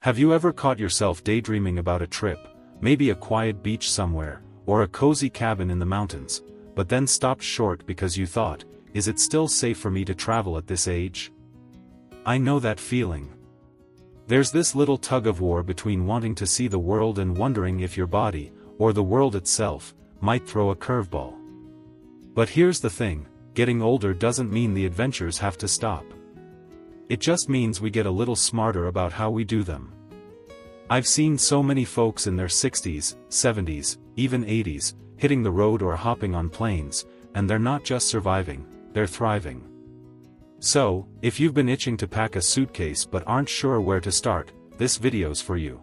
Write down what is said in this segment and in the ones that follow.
Have you ever caught yourself daydreaming about a trip, maybe a quiet beach somewhere, or a cozy cabin in the mountains, but then stopped short because you thought, is it still safe for me to travel at this age? I know that feeling. There's this little tug-of-war between wanting to see the world and wondering if your body, or the world itself, might throw a curveball. But here's the thing, getting older doesn't mean the adventures have to stop. It just means we get a little smarter about how we do them. I've seen so many folks in their 60s, 70s, even 80s, hitting the road or hopping on planes, and they're not just surviving, they're thriving. So, if you've been itching to pack a suitcase but aren't sure where to start, this video's for you.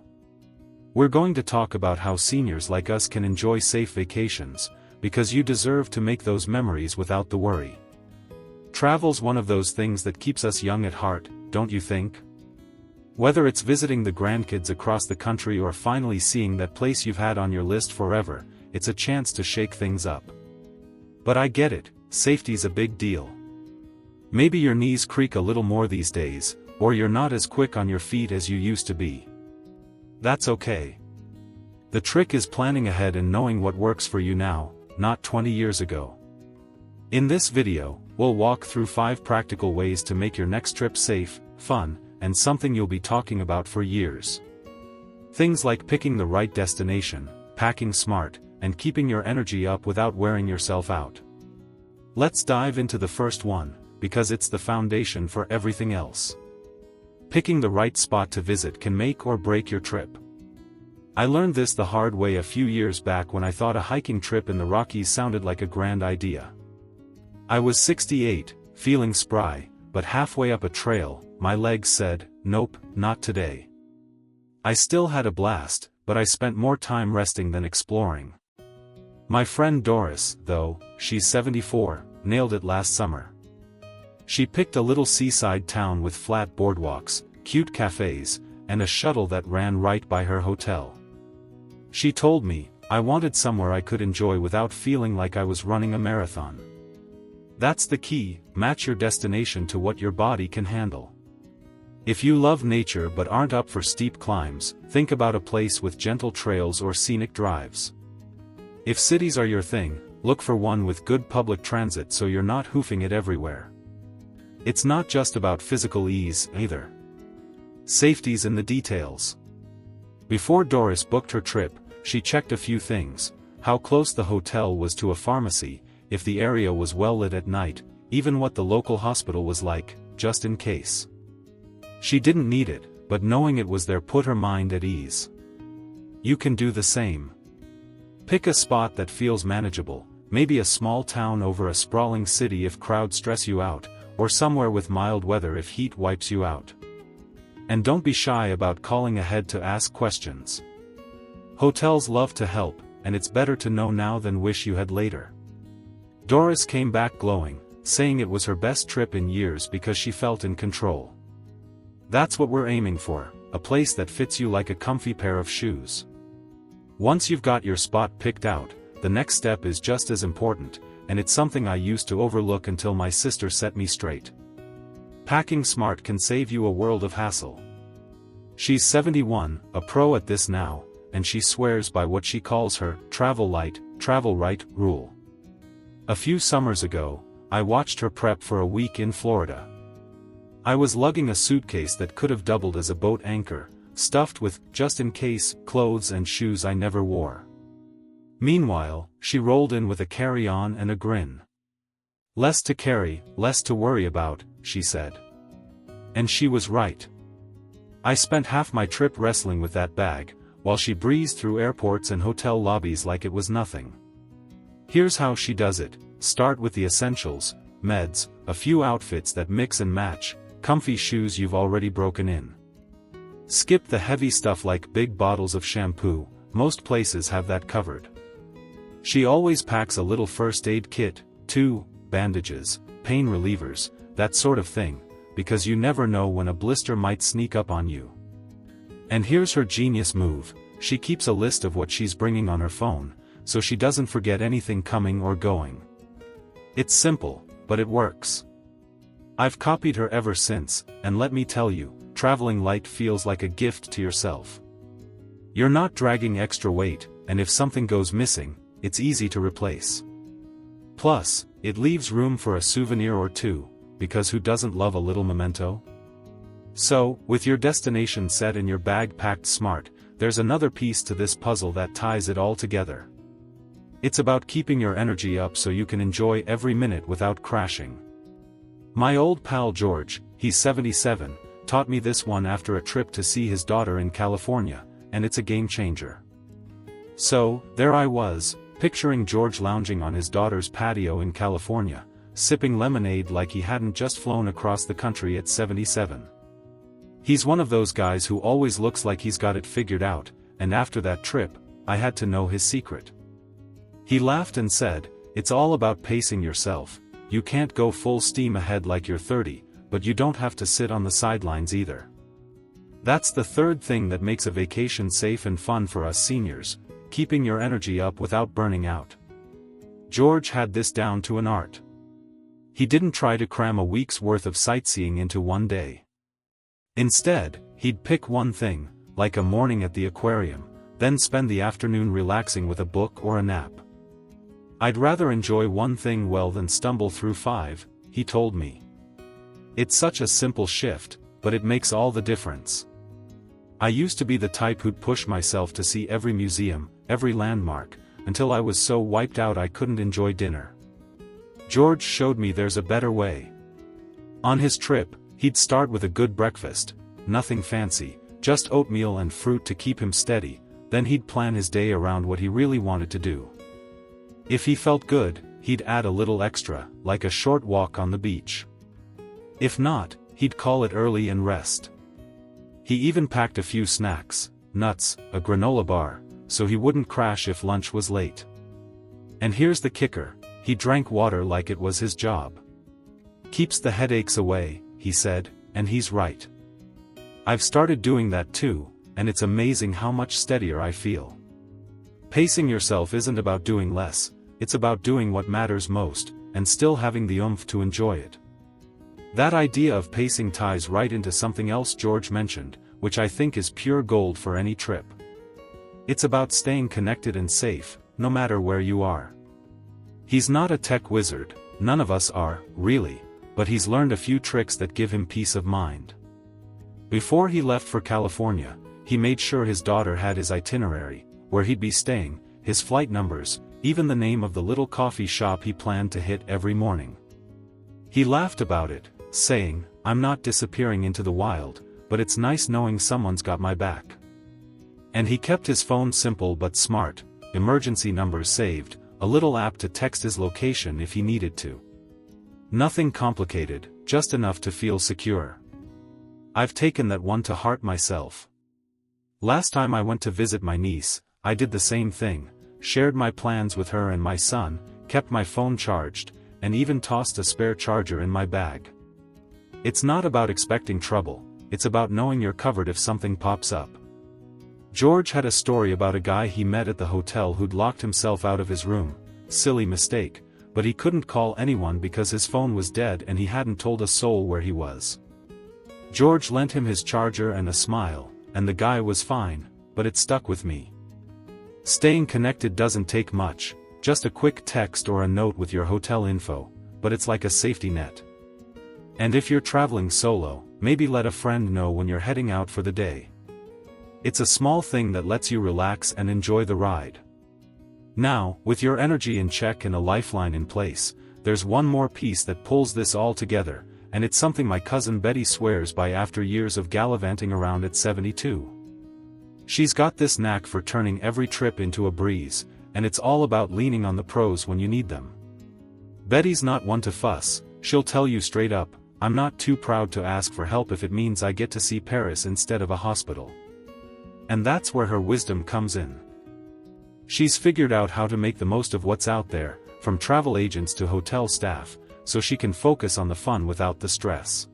We're going to talk about how seniors like us can enjoy safe vacations, because you deserve to make those memories without the worry. Travel's one of those things that keeps us young at heart, don't you think? Whether it's visiting the grandkids across the country or finally seeing that place you've had on your list forever, it's a chance to shake things up. But I get it, safety's a big deal. Maybe your knees creak a little more these days, or you're not as quick on your feet as you used to be. That's okay. The trick is planning ahead and knowing what works for you now, not 20 years ago. In this video, we'll walk through 5 practical ways to make your next trip safe, fun, and something you'll be talking about for years. Things like picking the right destination, packing smart, and keeping your energy up without wearing yourself out. Let's dive into the first one, because it's the foundation for everything else. Picking the right spot to visit can make or break your trip. I learned this the hard way a few years back when I thought a hiking trip in the Rockies sounded like a grand idea. I was 68, feeling spry, but halfway up a trail, my legs said, nope, not today. I still had a blast, but I spent more time resting than exploring. My friend Doris, though, she's 74, nailed it last summer. She picked a little seaside town with flat boardwalks, cute cafes, and a shuttle that ran right by her hotel. She told me, I wanted somewhere I could enjoy without feeling like I was running a marathon. That's the key, match your destination to what your body can handle. If you love nature but aren't up for steep climbs, think about a place with gentle trails or scenic drives. If cities are your thing, look for one with good public transit so you're not hoofing it everywhere. It's not just about physical ease, either. Safety's in the details. Before Doris booked her trip, she checked a few things: how close the hotel was to a pharmacy, if the area was well lit at night, even what the local hospital was like, just in case. She didn't need it, but knowing it was there put her mind at ease. You can do the same. Pick a spot that feels manageable, maybe a small town over a sprawling city if crowds stress you out, or somewhere with mild weather if heat wipes you out. And don't be shy about calling ahead to ask questions. Hotels love to help, and it's better to know now than wish you had later. Doris came back glowing, saying it was her best trip in years because she felt in control. That's what we're aiming for, a place that fits you like a comfy pair of shoes. Once you've got your spot picked out, the next step is just as important, and it's something I used to overlook until my sister set me straight. Packing smart can save you a world of hassle. She's 71, a pro at this now, and she swears by what she calls her travel light, travel right rule. A few summers ago, I watched her prep for a week in Florida. I was lugging a suitcase that could have doubled as a boat anchor, stuffed with, just-in-case, clothes and shoes I never wore. Meanwhile, she rolled in with a carry-on and a grin. Less to carry, less to worry about, she said. And she was right. I spent half my trip wrestling with that bag, while she breezed through airports and hotel lobbies like it was nothing. Here's how she does it: start with the essentials, meds, a few outfits that mix and match, comfy shoes you've already broken in. Skip the heavy stuff like big bottles of shampoo, most places have that covered. She always packs a little first aid kit, too, bandages, pain relievers, that sort of thing, because you never know when a blister might sneak up on you. And here's her genius move: she keeps a list of what she's bringing on her phone, so she doesn't forget anything coming or going. It's simple, but it works. I've copied her ever since, and let me tell you, traveling light feels like a gift to yourself. You're not dragging extra weight, and if something goes missing, it's easy to replace. Plus, it leaves room for a souvenir or two, because who doesn't love a little memento? So, with your destination set and your bag packed smart, there's another piece to this puzzle that ties it all together. It's about keeping your energy up so you can enjoy every minute without crashing. My old pal George, he's 77, taught me this one after a trip to see his daughter in California, and it's a game changer. So, there I was, picturing George lounging on his daughter's patio in California, sipping lemonade like he hadn't just flown across the country at 77. He's one of those guys who always looks like he's got it figured out, and after that trip, I had to know his secret. He laughed and said, "It's all about pacing yourself. You can't go full steam ahead like you're 30, but you don't have to sit on the sidelines either." That's the third thing that makes a vacation safe and fun for us seniors, keeping your energy up without burning out. George had this down to an art. He didn't try to cram a week's worth of sightseeing into one day. Instead, he'd pick one thing, like a morning at the aquarium, then spend the afternoon relaxing with a book or a nap. "I'd rather enjoy one thing well than stumble through 5, he told me. It's such a simple shift, but it makes all the difference. I used to be the type who'd push myself to see every museum, every landmark, until I was so wiped out I couldn't enjoy dinner. George showed me there's a better way. On his trip, he'd start with a good breakfast, nothing fancy, just oatmeal and fruit to keep him steady, then he'd plan his day around what he really wanted to do. If he felt good, he'd add a little extra, like a short walk on the beach. If not, he'd call it early and rest. He even packed a few snacks, nuts, a granola bar, so he wouldn't crash if lunch was late. And here's the kicker, he drank water like it was his job. Keeps the headaches away, he said, and he's right. I've started doing that too, and it's amazing how much steadier I feel. Pacing yourself isn't about doing less, it's about doing what matters most, and still having the oomph to enjoy it. That idea of pacing ties right into something else George mentioned, which I think is pure gold for any trip. It's about staying connected and safe, no matter where you are. He's not a tech wizard, none of us are, really, but he's learned a few tricks that give him peace of mind. Before he left for California, he made sure his daughter had his itinerary, where he'd be staying, his flight numbers, even the name of the little coffee shop he planned to hit every morning. He laughed about it, saying, "I'm not disappearing into the wild, but it's nice knowing someone's got my back." And he kept his phone simple but smart, emergency numbers saved, a little app to text his location if he needed to. Nothing complicated, just enough to feel secure. I've taken that one to heart myself. Last time I went to visit my niece, I did the same thing, shared my plans with her and my son, kept my phone charged, and even tossed a spare charger in my bag. It's not about expecting trouble, it's about knowing you're covered if something pops up. George had a story about a guy he met at the hotel who'd locked himself out of his room, silly mistake, but he couldn't call anyone because his phone was dead and he hadn't told a soul where he was. George lent him his charger and a smile, and the guy was fine, but it stuck with me. Staying connected doesn't take much, just a quick text or a note with your hotel info, but it's like a safety net. And if you're traveling solo, maybe let a friend know when you're heading out for the day. It's a small thing that lets you relax and enjoy the ride. Now, with your energy in check and a lifeline in place, there's one more piece that pulls this all together, and it's something my cousin Betty swears by after years of gallivanting around at 72. She's got this knack for turning every trip into a breeze, and it's all about leaning on the pros when you need them. Betty's not one to fuss, she'll tell you straight up, "I'm not too proud to ask for help if it means I get to see Paris instead of a hospital." And that's where her wisdom comes in. She's figured out how to make the most of what's out there, from travel agents to hotel staff, so she can focus on the fun without the stress.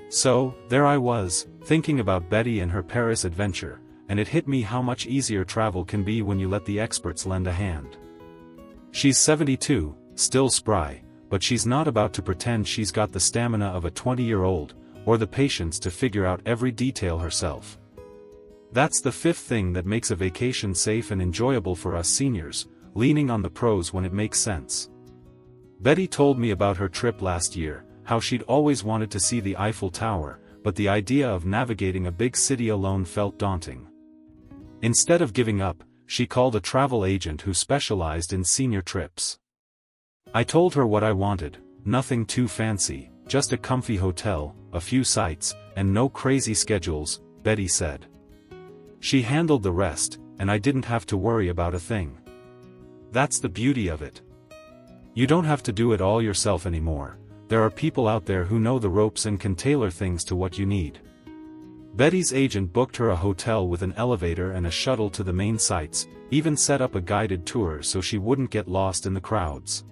So, there I was, thinking about Betty and her Paris adventure, and it hit me how much easier travel can be when you let the experts lend a hand. She's 72, still spry, but she's not about to pretend she's got the stamina of a 20-year-old, or the patience to figure out every detail herself. That's the fifth thing that makes a vacation safe and enjoyable for us seniors, leaning on the pros when it makes sense. Betty told me about her trip last year, how she'd always wanted to see the Eiffel Tower, but the idea of navigating a big city alone felt daunting. Instead of giving up, she called a travel agent who specialized in senior trips. I told her what I wanted, nothing too fancy, just a comfy hotel, a few sights, and no crazy schedules, Betty said. She handled the rest, and I didn't have to worry about a thing. That's the beauty of it. You don't have to do it all yourself anymore. There are people out there who know the ropes and can tailor things to what you need. Betty's agent booked her a hotel with an elevator and a shuttle to the main sites, even set up a guided tour so she wouldn't get lost in the crowds.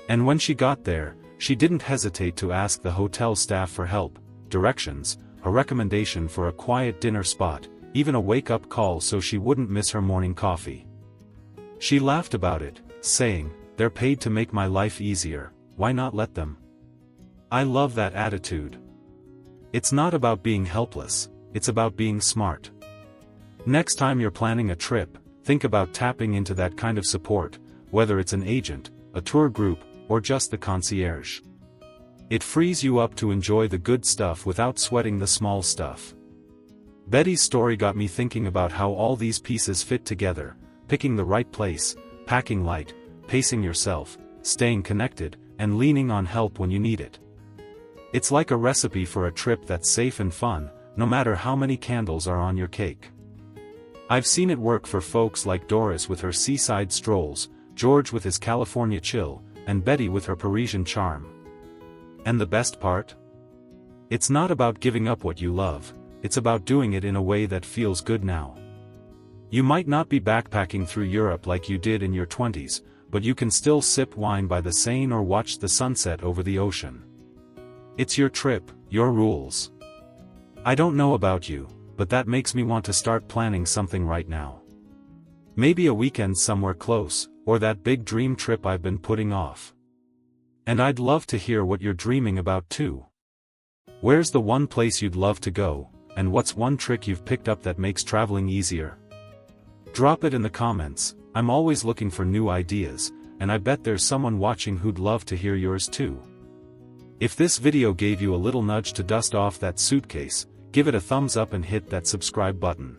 And when she got there, she didn't hesitate to ask the hotel staff for help, directions, a recommendation for a quiet dinner spot, even a wake-up call so she wouldn't miss her morning coffee. She laughed about it, saying, "They're paid to make my life easier, why not let them?" I love that attitude. It's not about being helpless, it's about being smart. Next time you're planning a trip, think about tapping into that kind of support, whether it's an agent, a tour group, or just the concierge. It frees you up to enjoy the good stuff without sweating the small stuff. Betty's story got me thinking about how all these pieces fit together, picking the right place, packing light, pacing yourself, staying connected, and leaning on help when you need it. It's like a recipe for a trip that's safe and fun, no matter how many candles are on your cake. I've seen it work for folks like Doris with her seaside strolls, George with his California chill, and Betty with her Parisian charm. And the best part? It's not about giving up what you love, it's about doing it in a way that feels good now. You might not be backpacking through Europe like you did in your 20s, but you can still sip wine by the Seine or watch the sunset over the ocean. It's your trip, your rules. I don't know about you, but that makes me want to start planning something right now. Maybe a weekend somewhere close, or that big dream trip I've been putting off. And I'd love to hear what you're dreaming about too. Where's the one place you'd love to go, and what's one trick you've picked up that makes traveling easier? Drop it in the comments. I'm always looking for new ideas, and I bet there's someone watching who'd love to hear yours too. If this video gave you a little nudge to dust off that suitcase, give it a thumbs up and hit that subscribe button.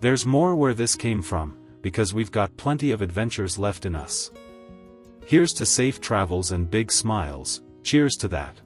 There's more where this came from, because we've got plenty of adventures left in us. Here's to safe travels and big smiles. Cheers to that.